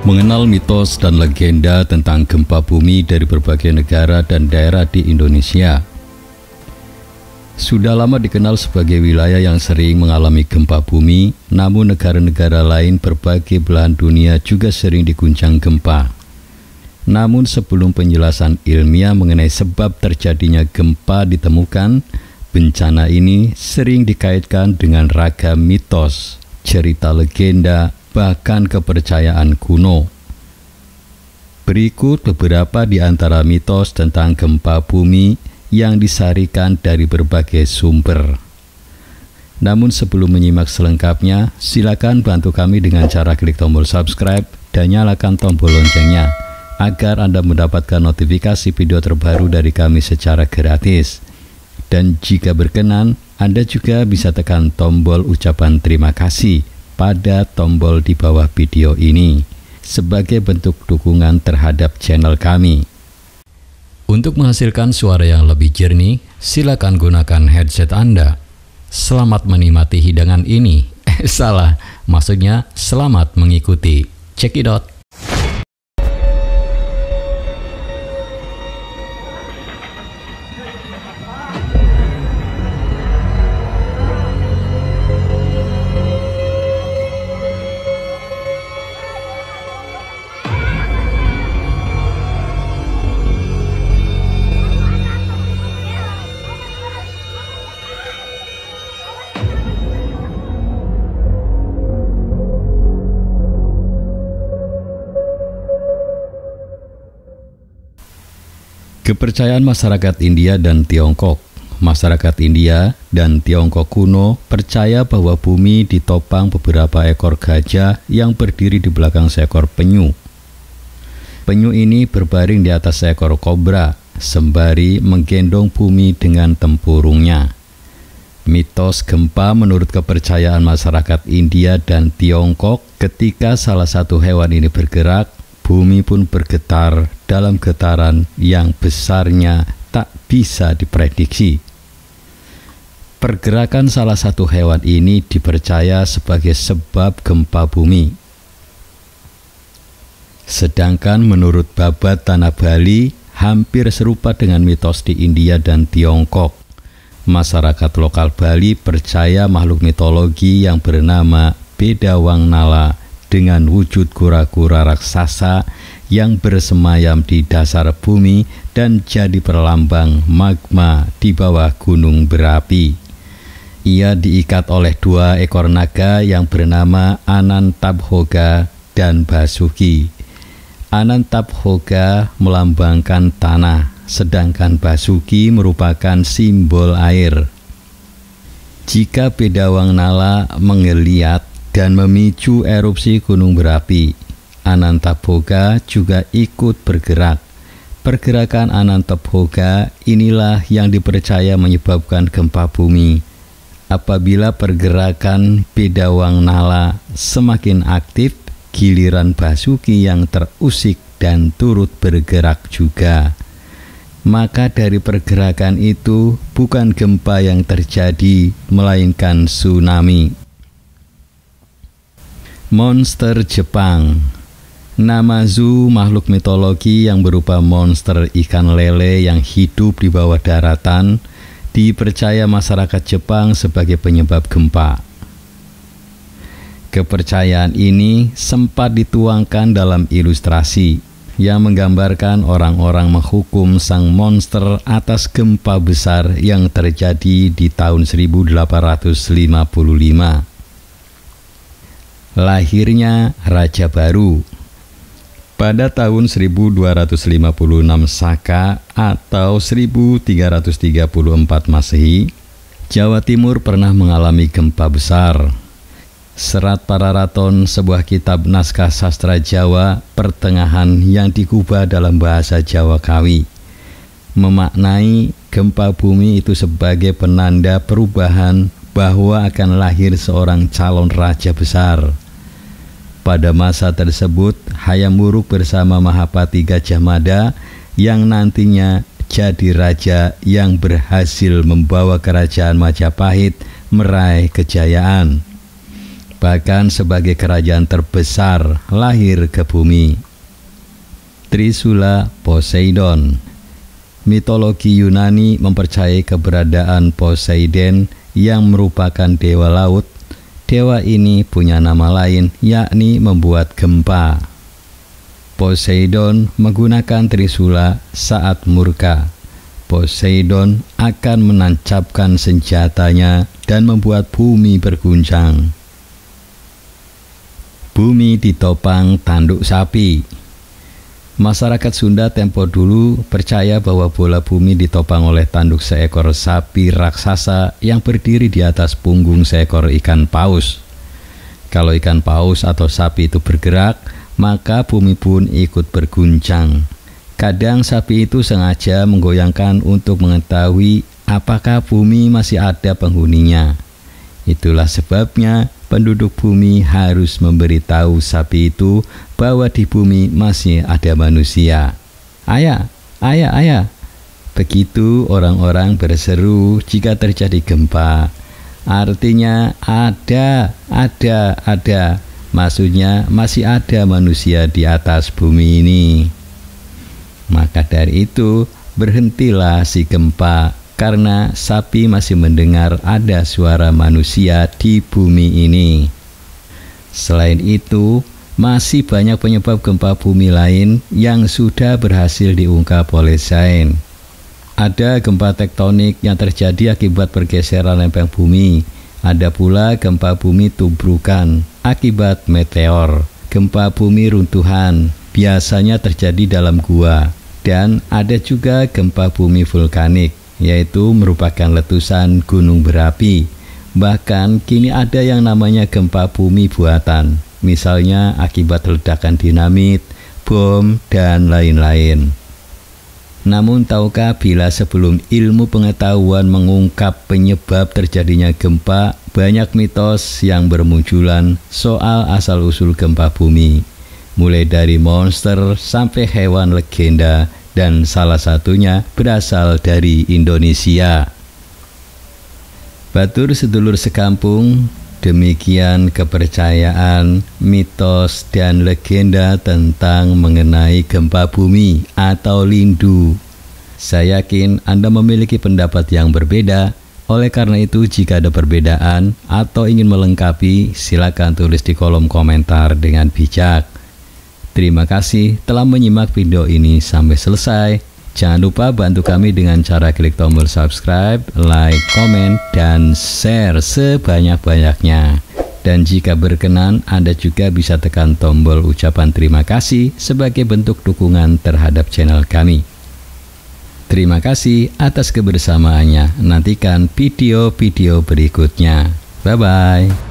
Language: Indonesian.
Mengenal mitos dan legenda tentang gempa bumi dari berbagai negara dan daerah di Indonesia. Sudah lama dikenal sebagai wilayah yang sering mengalami gempa bumi, namun negara-negara lain berbagai belahan dunia juga sering diguncang gempa. Namun sebelum penjelasan ilmiah mengenai sebab terjadinya gempa ditemukan, bencana ini sering dikaitkan dengan ragam mitos, cerita legenda, bahkan kepercayaan kuno. Berikut beberapa di antara mitos tentang gempa bumi yang disarikan dari berbagai sumber. Namun sebelum menyimak selengkapnya, silakan bantu kami dengan cara klik tombol subscribe dan nyalakan tombol loncengnya agar Anda mendapatkan notifikasi video terbaru dari kami secara gratis. Dan jika berkenan, Anda juga bisa tekan tombol ucapan terima kasih pada tombol di bawah video ini sebagai bentuk dukungan terhadap channel kami. Untuk menghasilkan suara yang lebih jernih, silakan gunakan headset Anda. Selamat menikmati hidangan ini. Salah, maksudnya selamat mengikuti. Check it out. Kepercayaan masyarakat India dan Tiongkok. Masyarakat India dan Tiongkok kuno percaya bahwa bumi ditopang beberapa ekor gajah yang berdiri di belakang seekor penyu. Penyu ini berbaring di atas seekor kobra, sembari menggendong bumi dengan tempurungnya. Mitos gempa menurut kepercayaan masyarakat India dan Tiongkok, ketika salah satu hewan ini bergerak, bumi pun bergetar dalam getaran yang besarnya tak bisa diprediksi. Pergerakan salah satu hewan ini dipercaya sebagai sebab gempa bumi. Sedangkan menurut babat tanah Bali, hampir serupa dengan mitos di India dan Tiongkok. Masyarakat lokal Bali percaya makhluk mitologi yang bernama Bedawang Nala dengan wujud kura-kura raksasa yang bersemayam di dasar bumi dan jadi perlambang magma di bawah gunung berapi. Ia diikat oleh dua ekor naga yang bernama Anantabhoga dan Basuki. Anantabhoga melambangkan tanah, sedangkan Basuki merupakan simbol air. Jika Bedawang Nala menggeliat dan memicu erupsi gunung berapi, Anantabhoga juga ikut bergerak. Pergerakan Anantabhoga inilah yang dipercaya menyebabkan gempa bumi. Apabila pergerakan Bedawang Nala semakin aktif, giliran Basuki yang terusik dan turut bergerak juga. Maka dari pergerakan itu bukan gempa yang terjadi, melainkan tsunami. Monster Jepang. Namazu, makhluk mitologi yang berupa monster ikan lele yang hidup di bawah daratan, dipercaya masyarakat Jepang sebagai penyebab gempa. Kepercayaan ini sempat dituangkan dalam ilustrasi yang menggambarkan orang-orang menghukum sang monster atas gempa besar yang terjadi di tahun 1855. Lahirnya Raja Baru. Pada tahun 1256 Saka atau 1334 Masehi, Jawa Timur pernah mengalami gempa besar. Serat Pararaton, sebuah kitab naskah sastra Jawa pertengahan yang digubah dalam bahasa Jawa Kawi, memaknai gempa bumi itu sebagai penanda perubahan bahwa akan lahir seorang calon raja besar. Pada masa tersebut, Hayam Wuruk bersama Mahapati Gajah Mada yang nantinya jadi raja yang berhasil membawa kerajaan Majapahit meraih kejayaan. bahkan sebagai kerajaan terbesar lahir ke bumi. Trisula Poseidon. Mitologi Yunani mempercayai keberadaan Poseidon yang merupakan dewa laut. Dewa ini punya nama lain, yakni membuat gempa. Poseidon menggunakan trisula saat murka. Poseidon akan menancapkan senjatanya dan membuat bumi berguncang. Bumi ditopang tanduk sapi. Masyarakat Sunda tempo dulu percaya bahwa bola bumi ditopang oleh tanduk seekor sapi raksasa yang berdiri di atas punggung seekor ikan paus. Kalau ikan paus atau sapi itu bergerak, maka bumi pun ikut berguncang. Kadang sapi itu sengaja menggoyangkan untuk mengetahui apakah bumi masih ada penghuninya. Itulah sebabnya penduduk bumi harus memberitahu sapi itu bahwa di bumi masih ada manusia. Ayah, ayah, ayah. Begitu orang-orang berseru jika terjadi gempa. Artinya ada. Maksudnya masih ada manusia di atas bumi ini. Maka dari itu, berhentilah si gempa, karena sapi masih mendengar ada suara manusia di bumi ini. Selain itu, masih banyak penyebab gempa bumi lain yang sudah berhasil diungkap oleh sains. Ada gempa tektonik yang terjadi akibat pergeseran lempeng bumi. Ada pula gempa bumi tubrukan akibat meteor. Gempa bumi runtuhan biasanya terjadi dalam gua. Dan ada juga gempa bumi vulkanik, yaitu merupakan letusan gunung berapi. Bahkan kini ada yang namanya gempa bumi buatan, misalnya akibat ledakan dinamit, bom, dan lain-lain. Namun tahukah bila sebelum ilmu pengetahuan mengungkap penyebab terjadinya gempa, banyak mitos yang bermunculan soal asal-usul gempa bumi. Mulai dari monster sampai hewan legenda, dan salah satunya berasal dari Indonesia. Batur sedulur sekampung, demikian kepercayaan, mitos, dan legenda tentang mengenai gempa bumi atau lindu. Saya yakin Anda memiliki pendapat yang berbeda. Oleh karena itu, jika ada perbedaan atau ingin melengkapi, silakan tulis di kolom komentar dengan bijak. Terima kasih telah menyimak video ini sampai selesai. Jangan lupa bantu kami dengan cara klik tombol subscribe, like, komen, dan share sebanyak-banyaknya. Dan jika berkenan, Anda juga bisa tekan tombol ucapan terima kasih sebagai bentuk dukungan terhadap channel kami. Terima kasih atas kebersamaannya. Nantikan video-video berikutnya. Bye-bye.